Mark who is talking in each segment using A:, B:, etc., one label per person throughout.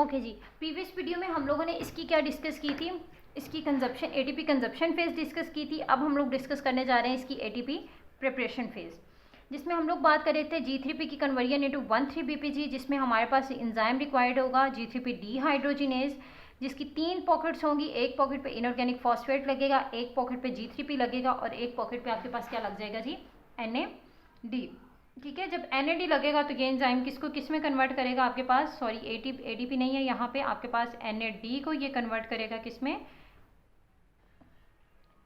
A: Okay जी, previous video में हम लोगों ने इसकी क्या डिस्कस की थी, इसकी consumption ATP consumption phase discuss की थी। अब हम लोग डिस्कस करने जा रहे हैं इसकी एटीपी प्रिपरेशन फेज, जिसमें हम लोग बात कर रहे थे G3P की कन्वर्जन इनटू 1,3-BPG, जिसमें हमारे पास एंजाइम रिक्वायर्ड होगा G3P डिहाइड्रोजिनेज, जिसकी 3 पॉकेट्स होंगी। एक पॉकेट पे इनऑर्गेनिक फॉस्फेट लगेगा, एक पॉकेट पे G3P लगेगा और एक पॉकेट पे आपके पास क्या लग जाएगा जी, NAD। ठीक है, जब NAD लगेगा तो ये एंजाइम किसको किस में कन्वर्ट करेगा आपके पास, सॉरी ADP नहीं है यहाँ पे, आपके पास NAD को ये कन्वर्ट करेगा किस में,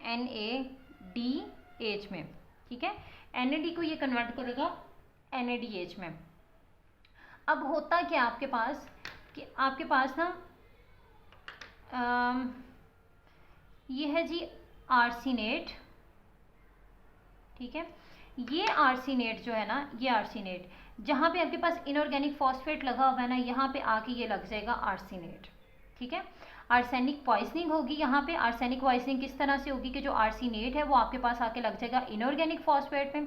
A: NADH में। ठीक है, NAD को ये कन्वर्ट करेगा NADH में। अब होता क्या आपके पास कि आपके पास ना ये है जी आर्सिनेट। ठीक है, ये आर्सिनेट जो है ना, ये आर्सिनेट जहाँ पे आपके पास इनऑर्गेनिक फॉस्फेट लगा हुआ है ना, यहाँ पे आके ये लग जाएगा आर्सिनेट। ठीक है, आर्सेनिक पॉइजनिंग होगी यहाँ पे। आर्सेनिक पॉइजनिंग किस तरह से होगी कि जो आर्सिनेट है वो आपके पास आके लग जाएगा इनऑर्गेनिक फॉस्फेट में।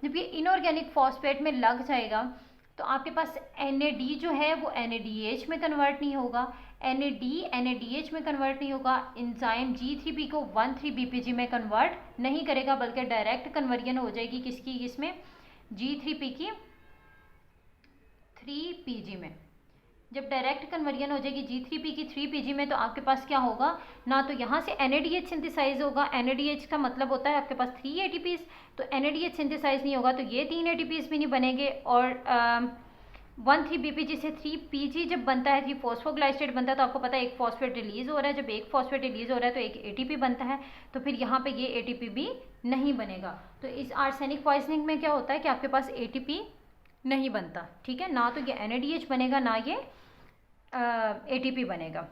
A: जब ये इनऑर्गेनिक फॉस्फेट में लग जाएगा तो आपके पास NAD जो है वो NADH में कन्वर्ट नहीं होगा, NAD NADH में कन्वर्ट नहीं होगा, एंजाइम G3P को 1,3-BPG में कन्वर्ट नहीं करेगा, बल्कि डायरेक्ट कन्वर्जन हो जाएगी किसकी, इसमें G3P की 3PG में। जब डायरेक्ट कन्वर्जन हो जाएगी G3P की 3PG में तो आपके पास क्या होगा ना, तो यहाँ से NADH सिंथेसाइज होगा। NADH का मतलब होता है आपके पास 3 ATPs, तो NADH सिंथेसाइज नहीं होगा तो ये 3 ATPs भी नहीं बनेंगे। और 1,3-BPG से 3PG जब बनता है, 3 फॉस्फोग्लाइसेट बनता है, तो आपको पता है एक फॉस्फेट रिलीज हो रहा है। जब एक फॉस्फेट रिलीज हो रहा है तो एक ATP बनता है, तो फिर यहाँ पे ये ATP भी नहीं बनेगा। तो इस आर्सेनिक पॉइजनिंग में क्या होता है कि आपके पास ATP नहीं बनता। ठीक है, ना तो ये NADH बनेगा ना ये ATP बनेगा।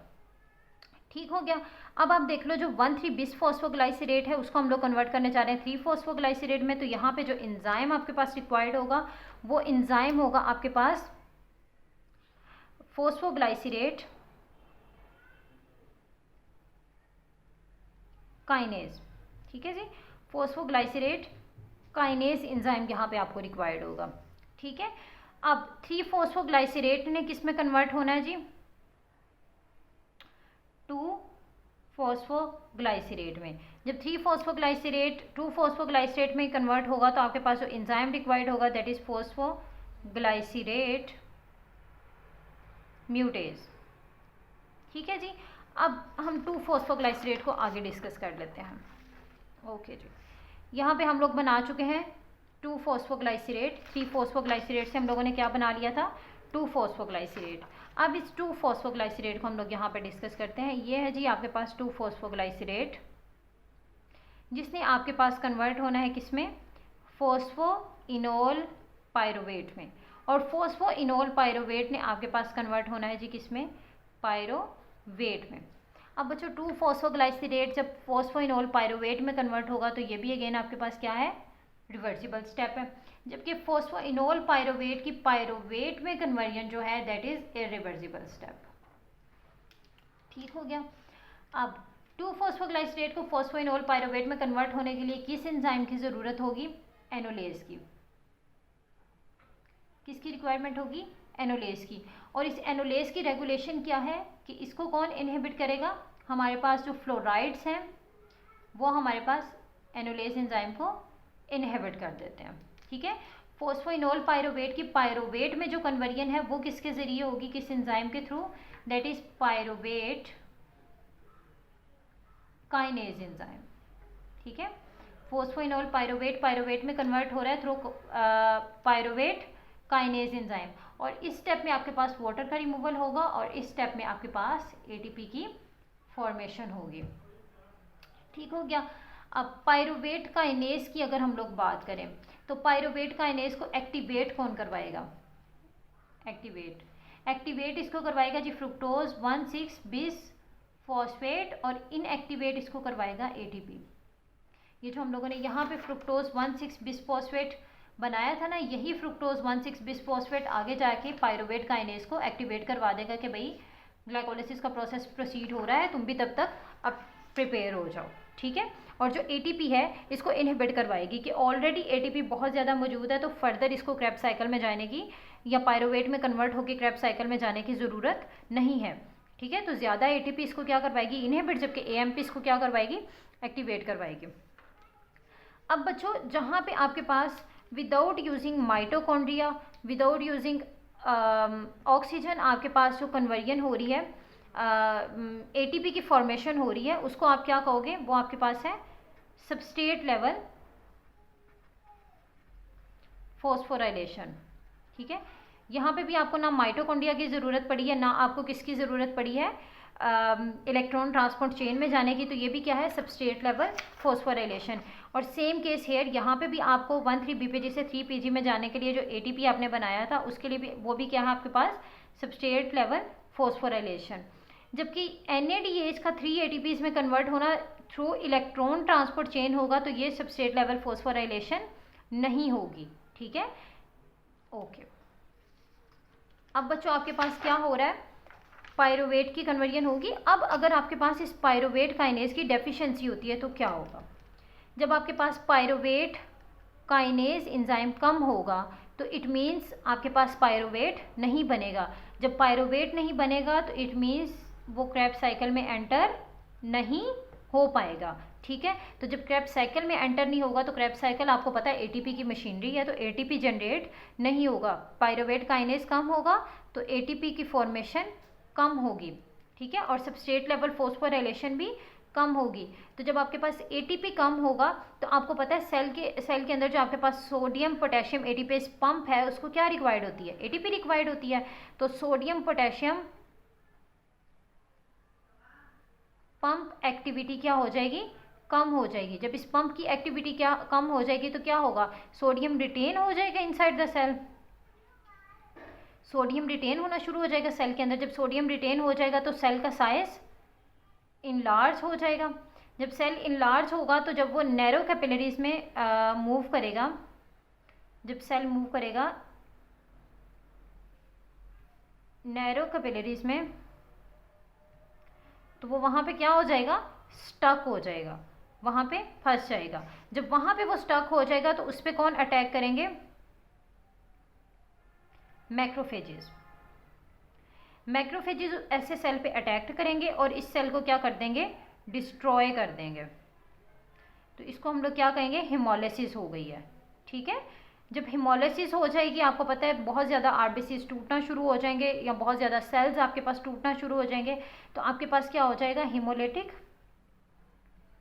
A: ठीक हो गया। अब आप देख लो जो 1,3-बिसफॉस्फोग्लाइसरेट है उसको हम लोग कन्वर्ट करने जा रहे हैं 3-फॉस्फोग्लाइसरेट में। तो यहाँ पे जो एंजाइम आपके पास रिक्वायर्ड होगा वो एंजाइम होगा आपके पास फॉस्फोग्लाइसरेट काइनेज। ठीक है जी, फॉस्फोग्लाइसरेट काइनेज एंजाइम यहाँ पे आपको रिक्वायर्ड होगा। ठीक है, अब 3-फॉस्फोग्लाइसरेट ने किस में कन्वर्ट होना है जी, 2-फॉस्फोग्लाइसरेट में। जब 3-फॉस्फोग्लाइसरेट 2-फॉस्फोग्लाइसरेट में कन्वर्ट होगा तो आपके पास जो एंजाइम रिक्वायर्ड होगा दैट इज फॉस्फोग्लाइसरेट म्यूटेज। ठीक है जी, अब हम 2-फॉस्फोग्लाइसरेट को आगे डिस्कस कर लेते हैं। ओके जी, यहाँ पे हम लोग बना चुके हैं 2-फॉस्फोग्लाइसरेट। 3-फॉस्फोग्लाइसरेट से हम लोगों ने क्या बना लिया था, 2-फॉस्फोग्लाइसरेट। अब इस 2-फॉस्फोग्लाइसरेट को हम लोग यहाँ पे डिस्कस करते हैं। ये है जी आपके पास 2-फॉस्फोग्लाइसरेट, जिसने आपके पास कन्वर्ट होना है किसमें, फॉस्फोइनोल पायरोवेट में। और फॉस्फोइनोल पायरोवेट ने आपके पास कन्वर्ट होना है जी किसमें, पायरोवेट में। अब बच्चों 2-फॉस्फोग्लाइसरेट जब फॉस्फोइनोल पायरोवेट में कन्वर्ट होगा तो ये भी अगेन आपके पास क्या है, रिवर्सिबल स्टेप है। जबकि फॉस्फोइनोल पायरोवेट की पायरोवेट में कन्वर्जन जो है दैट इज इरिवर्सिबल स्टेप। ठीक हो गया। अब 2-फॉस्फोग्लाइसरेट को फॉस्फोइनोल पायरोवेट में कन्वर्ट होने के लिए किस एंजाइम की जरूरत होगी, एनोलेज की। किसकी रिक्वायरमेंट होगी, एनोलेज की। और इस एनोलेज की रेगुलेशन क्या है कि इसको कौन इनहिबिट करेगा, हमारे पास जो फ्लोराइड्स हैं वो हमारे पास एनोलेज एंजाइम को इनहिबिट कर देते हैं। ठीक है, फॉस्फोइनोल पायरोवेट की पायरोवेट में जो कन्वर्जन है वो किसके जरिए होगी, किस एंजाइम के through, that is pyruvate kinase enzyme. ठीक है, फॉस्फोइनोल पायरोवेट में कन्वर्ट हो रहा है थ्रू पायरोवेट काइनेज एंजाइम। और इस स्टेप में आपके पास वाटर का रिमूवल होगा और इस स्टेप में आपके पास ATP की फॉर्मेशन होगी। ठीक हो गया। अब पायरोवेट काइनेज की अगर हम लोग बात करें तो पायरोवेट काइनेज को एक्टिवेट कौन करवाएगा, एक्टिवेट इसको करवाएगा जी फ्रुक्टोज 1,6-बिसफॉस्फेट और इनएक्टिवेट इसको करवाएगा ATP। ये जो हम लोगों ने यहाँ पे फ्रुक्टोज 1,6-बिसफॉस्फेट बनाया था ना, यही फ्रुक्टोज 1,6-बिसफॉस्फेट आगे जाके पायरोवेट काइनेज को एक्टिवेट करवा देगा कि भाई ग्लाइकोलिसिस का प्रोसेस प्रोसीड हो रहा है, तुम भी तब तक अब प्रिपेयर हो जाओ। ठीक है, और जो ATP है इसको इनहिबिट करवाएगी कि ऑलरेडी ATP बहुत ज़्यादा मौजूद है तो फर्दर इसको क्रेब्स साइकिल में जाने की या पायरोवेट में कन्वर्ट होकर क्रेब्स साइकिल में जाने की ज़रूरत नहीं है। ठीक है, तो ज़्यादा एटीपी इसको क्या करवाएगी, इनहिबिट, जबकि एएमपी इसको क्या करवाएगी, एक्टिवेट करवाएगी। अब बच्चों जहाँ पे आपके पास without using mitochondria, without using oxygen आपके पास जो कन्वर्जन हो रही है, एटीपी की फॉर्मेशन हो रही है, उसको आप क्या कहोगे, वो आपके पास है सबस्ट्रेट लेवल फॉस्फोराइलेशन। ठीक है, यहाँ पे भी आपको ना माइटोकॉन्ड्रिया की ज़रूरत पड़ी है, ना आपको किसकी ज़रूरत पड़ी है, इलेक्ट्रॉन ट्रांसपोर्ट चेन में जाने की, तो ये भी क्या है, सबस्ट्रेट लेवल फॉस्फोराइलेशन। और सेम केस हेयर, यहाँ पे भी आपको 1,3 बीपीजी से 3 पीजी में जाने के लिए जो एटीपी आपने बनाया था उसके लिए भी वो भी क्या है आपके पास, सबस्ट्रेट लेवल फॉस्फोराइलेशन। जबकि एनएडीएच का 3 एटीपीज में कन्वर्ट होना थ्रू इलेक्ट्रॉन ट्रांसपोर्ट चेन होगा, तो ये सबस्ट्रेट लेवल फॉस्फोराइलेशन नहीं होगी। ठीक है, ओके। अब बच्चों आपके पास क्या हो रहा है, पायरोवेट की कन्वर्जन होगी। अब अगर आपके पास इस पायरोवेट काइनेज की डेफिशिएंसी होती है तो क्या होगा, जब आपके पास पायरोवेट काइनेज एंजाइम कम होगा तो इट मीन्स आपके पास पायरोवेट नहीं बनेगा। जब पायरोवेट नहीं बनेगा तो इट मीन्स वो क्रेब्स साइकिल में एंटर नहीं हो पाएगा। ठीक है, तो जब क्रेब्स साइकिल में एंटर नहीं होगा तो क्रेब्स साइकिल आपको पता है एटीपी की मशीनरी है, तो एटीपी जनरेट नहीं होगा, पायरोवेट काइनेज कम होगा तो एटीपी की फॉर्मेशन कम होगी। ठीक है, और सबस्ट्रेट लेवल फॉस्फोराइलेशन भी कम होगी। तो जब आपके पास एटीपी कम होगा तो आपको पता है सेल के अंदर जो आपके पास सोडियम पोटेशियम एटीपेज पंप है उसको क्या रिक्वायर्ड होती है, एटीपी रिक्वायर्ड होती है। तो सोडियम पोटेशियम पंप एक्टिविटी क्या हो जाएगी, कम हो जाएगी। जब इस पंप की एक्टिविटी क्या कम हो जाएगी तो क्या होगा, सोडियम रिटेन हो जाएगा inside the cell, sodium retain होना शुरू हो जाएगा सेल के अंदर। जब सोडियम रिटेन हो जाएगा तो सेल का साइज इनलार्ज हो जाएगा। जब सेल इनलार्ज होगा तो जब वो नैरो कैपिलरीज में मूव करेगा, जब सेल मूव करेगा नैरो कैपिलरीज में, तो वो वहाँ पे क्या हो जाएगा, स्टक हो जाएगा, वहाँ पे फंस जाएगा। जब वहाँ पे वो स्टक हो जाएगा तो उस पर कौन अटैक करेंगे, मैक्रोफेजेस। मैक्रोफेजेस ऐसे सेल पे अटैक करेंगे और इस सेल को क्या कर देंगे, डिस्ट्रॉय कर देंगे। तो इसको हम लोग क्या कहेंगे, हिमोलिसिस हो गई है। ठीक है, जब हिमोलिसिस हो जाएगी आपको पता है बहुत ज़्यादा आरबीसीज टूटना शुरू हो जाएंगे या बहुत ज़्यादा सेल्स आपके पास टूटना शुरू हो जाएंगे, तो आपके पास क्या हो जाएगा, हिमोलिटिक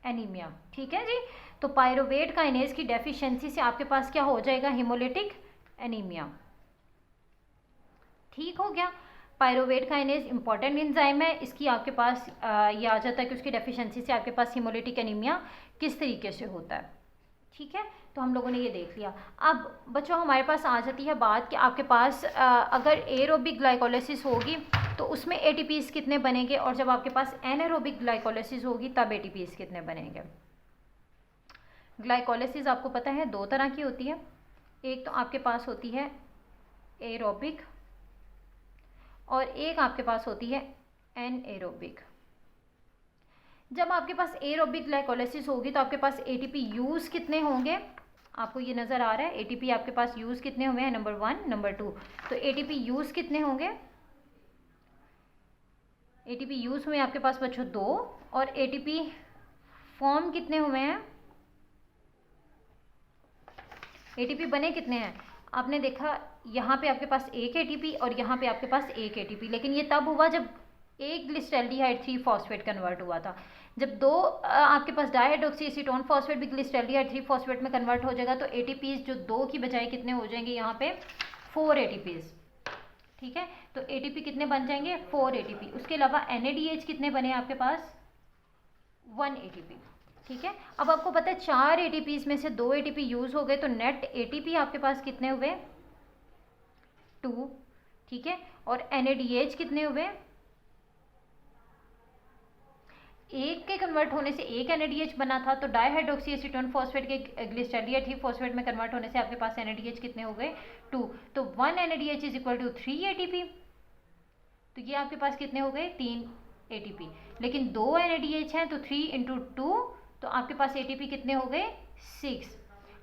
A: एनीमिया। ठीक है जी, तो पायरोवेट काइनेज की डेफिशिएंसी से आपके पास क्या हो जाएगा, हिमोलिटिक एनीमिया। ठीक हो गया, पायरोवेट काइनेज इंपॉर्टेंट एंजाइम है, इसकी आपके पास ये आ जाता है कि उसकी डेफिशिएंसी से आपके पास हिमोलिटिक एनीमिया किस तरीके से होता है। ठीक है, तो हम लोगों ने ये देख लिया। अब बच्चों हमारे पास आ जाती है बात कि आपके पास अगर एरोबिक ग्लाइकोलिसिस होगी तो उसमें एटीपीज कितने बनेंगे, और जब आपके पास एनारोबिक ग्लाइकोलिसिस होगी तब एटीपीज कितने बनेंगे। ग्लाइकोलिसिस आपको पता है दो तरह की होती है, एक तो आपके पास होती है एरोबिक और एक आपके पास होती है एनएरोबिक। जब आपके पास एरोबिक ग्लाइकोलिसिस होगी तो आपके पास एटीपी यूज कितने होंगे, आपको ये नज़र आ रहा है, एटीपी आपके पास यूज कितने हुए हैं, नंबर 1 नंबर 2। तो एटीपी यूज कितने होंगे, एटीपी यूज हुए आपके पास बच्चों 2, और एटीपी फॉर्म कितने हुए हैं, एटीपी बने कितने हैं, आपने देखा यहाँ पे आपके पास एक एटीपी और यहाँ पे आपके पास एक एटीपी, लेकिन ये तब हुआ जब एक ग्लिसरॉल्डिहाइड 3 फॉस्फेट कन्वर्ट हुआ था। जब दो आपके पास डाइहाइड्रोक्सी एसीटोन फॉस्फेट भी ग्लिसरॉल्डिहाइड 3 फॉस्फेट में कन्वर्ट हो जाएगा तो एटीपीज जो 2 की बजाय कितने हो जाएंगे, यहाँ पे 4 एटीपीज। ठीक है, तो एटीपी कितने बन जाएंगे, 4 एटीपी। उसके अलावा एनएडीएच कितने बने आपके पास, 1 एटीपी। ठीक है, अब आपको पता है 4 एटीपीज में से 2 एटीपी यूज हो गए तो नेट एटीपी आपके पास कितने हुए, 2। ठीक है, और एनएडीएच कितने हुए, एक के कन्वर्ट होने से एक एनएडीएच बना था, तो डाइहाइड्रोक्सी एसीटोन फॉस्फेट के ग्लिसरॉल्डिहाइड 3 फॉस्फेट में कन्वर्ट होने से आपके पास एनएडीएच कितने हो गए, 2। तो 1 NADH is equal to 3 ATP, तो ये आपके पास कितने हो गए, 3 एटीपी। लेकिन 2 एनएडीएच हैं तो 3 इंटू 2, तो आपके पास एटीपी कितने हो गए, 6।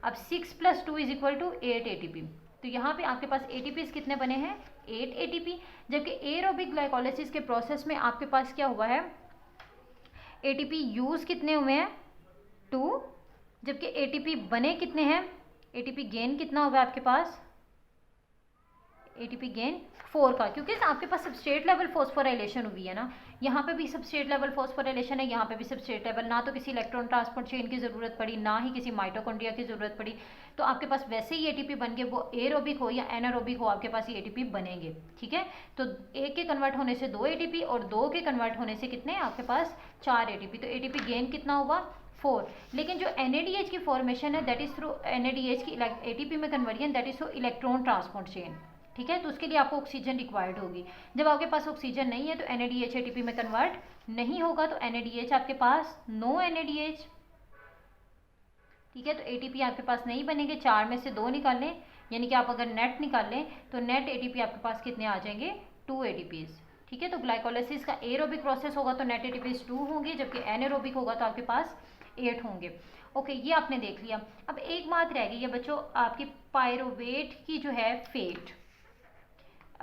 A: अब 6 + 2 इज इक्वल टू 8 एटीपी। तो यहाँ पे आपके पास एटीपीज कितने बने हैं, 8 एटीपी। जबकि एरोबिक ग्लाइकोलिसिस के प्रोसेस में आपके पास क्या हुआ है, एटीपी यूज कितने हुए हैं, 2। जबकि एटीपी बने कितने हैं, एटीपी गेन कितना होगा आपके पास, एटीपी गेन 4 का, क्योंकि आपके पास सबस्ट्रेट लेवल फॉस्फोराइलेशन हुई है ना। यहाँ पे भी सबस्ट्रेट लेवल फॉस्फोराइलेशन है, यहाँ पे भी सबस्ट्रेट लेवल, ना तो किसी इलेक्ट्रॉन ट्रांसपोर्ट चेन की ज़रूरत पड़ी, ना ही किसी माइटोकॉन्ड्रिया की ज़रूरत पड़ी। तो आपके पास वैसे ही एटीपी बन के, वो एरोबिक हो या एनारोबिक हो, आपके पास ये एटीपी बनेंगे। ठीक है, तो एक के कन्वर्ट होने से 2 एटीपी और 2 के कन्वर्ट होने से कितने, आपके पास 4 एटीपी। तो एटीपी गेन कितना हुआ, 4। लेकिन जो NADH की फॉर्मेशन है दैट इज थ्रू NADH की एटीपी में conversion, that is through electron transport chain. ठीक है, तो उसके लिए आपको ऑक्सीजन रिक्वायर्ड होगी। जब आपके पास ऑक्सीजन नहीं है तो NADH एटीपी में कन्वर्ट नहीं होगा, तो NADH आपके पास नो NADH। ठीक है, तो एटीपी आपके पास नहीं बनेंगे, 4 में से 2 निकाल लें, यानी कि आप अगर नेट निकाल लें तो नेट एटीपी आपके पास कितने आ जाएंगे, 2 एटीपीज। ठीक है, तो ग्लाइकोलाइसिस का एरोबिक प्रोसेस होगा तो नेट एटीपीज 2 होंगे, जबकि एनारोबिक होगा तो आपके पास 8 होंगे। ओके, ये आपने देख लिया। अब एक बात रह गई है बच्चों, आपकी पायरोवेट की जो है फेट,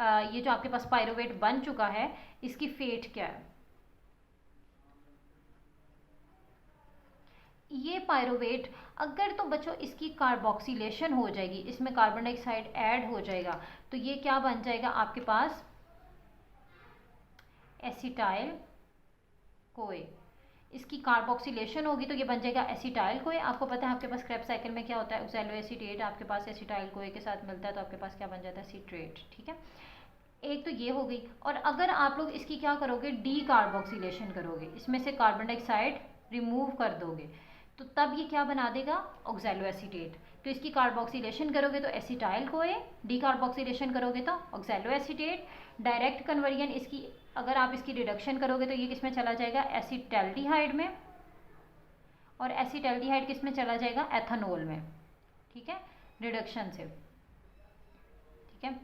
A: ये जो आपके पास पायरोवेट बन चुका है इसकी फेट क्या है। ये पायरोवेट अगर तो बच्चों इसकी कार्बोक्सिलेशन हो जाएगी, इसमें कार्बन डाइऑक्साइड ऐड हो जाएगा, तो ये क्या बन जाएगा आपके पास, एसिटाइल कोए। इसकी कार्बोक्सिलेशन होगी तो ये बन जाएगा एसिटाइल कोए। आपको पता है आपके पास क्रेब्स साइकिल में क्या होता है, ऑक्सैलोएसीटेट आपके पास एसिटाइल कोए के साथ मिलता है तो आपके पास क्या बन जाता है, सिट्रेट। ठीक है, एक तो ये हो गई। और अगर आप लोग इसकी क्या करोगे, डी कार्बोक्सिलेशन करोगे, इसमें से कार्बन डाइऑक्साइड रिमूव कर दोगे, तो तब ये क्या बना देगा, ऑक्सैलोएसीटेट। तो इसकी कार्बोक्सिलेशन करोगे तो एसिटाइल कोए, डी कार्बोक्सिलेशन करोगे तो ऑक्सैलोएसीटेट। डायरेक्ट कन्वर्जन इसकी, अगर आप इसकी रिडक्शन करोगे तो ये किस में चला जाएगा, एसिटैल्डिहाइड में, और एसिटैल्डिहाइड किस में चला जाएगा, एथेनॉल में। ठीक है, रिडक्शन से। ठीक है,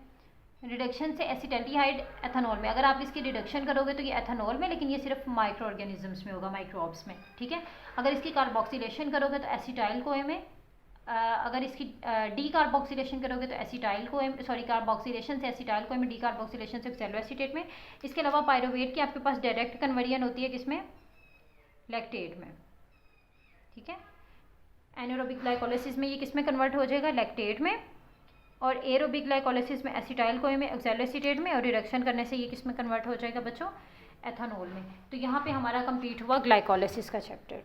A: रिडक्शन से एसिटैल्डिहाइड एथेनॉल में। अगर आप इसकी रिडक्शन करोगे तो ये एथेनॉल में, लेकिन ये सिर्फ माइक्रो ऑर्गेनिजम्स में होगा, माइक्रोब्स में। ठीक है, अगर इसकी कार्बोक्सिलेशन करोगे तो एसिटाइल कोए में, अगर इसकी डी कार्बोक्सिलेशन करोगे तो एसिटाइल कोए, सॉरी कार्बोक्सिलेशन से एसिटाइल कोए में, डी कार्बोक्सिलेशन से ऑक्सैलोएसीटेट में। इसके अलावा पायरोवेट की आपके पास डायरेक्ट कन्वर्जन होती है किसमें, लैक्टेट में। ठीक है, एनारोबिक ग्लाइकोलाइसिस में ये किस में कन्वर्ट हो जाएगा, लैक्टेट में, और एरोबिक ग्लाइकोलाइसिस में एसिटाइल कोए में, ऑक्सैलोएसीटेट में, और रिडक्शन करने से ये किस में कन्वर्ट हो जाएगा बच्चों, एथेनॉल में। तो यहाँ पे हमारा कंप्लीट हुआ ग्लाइकोलाइसिस का चैप्टर।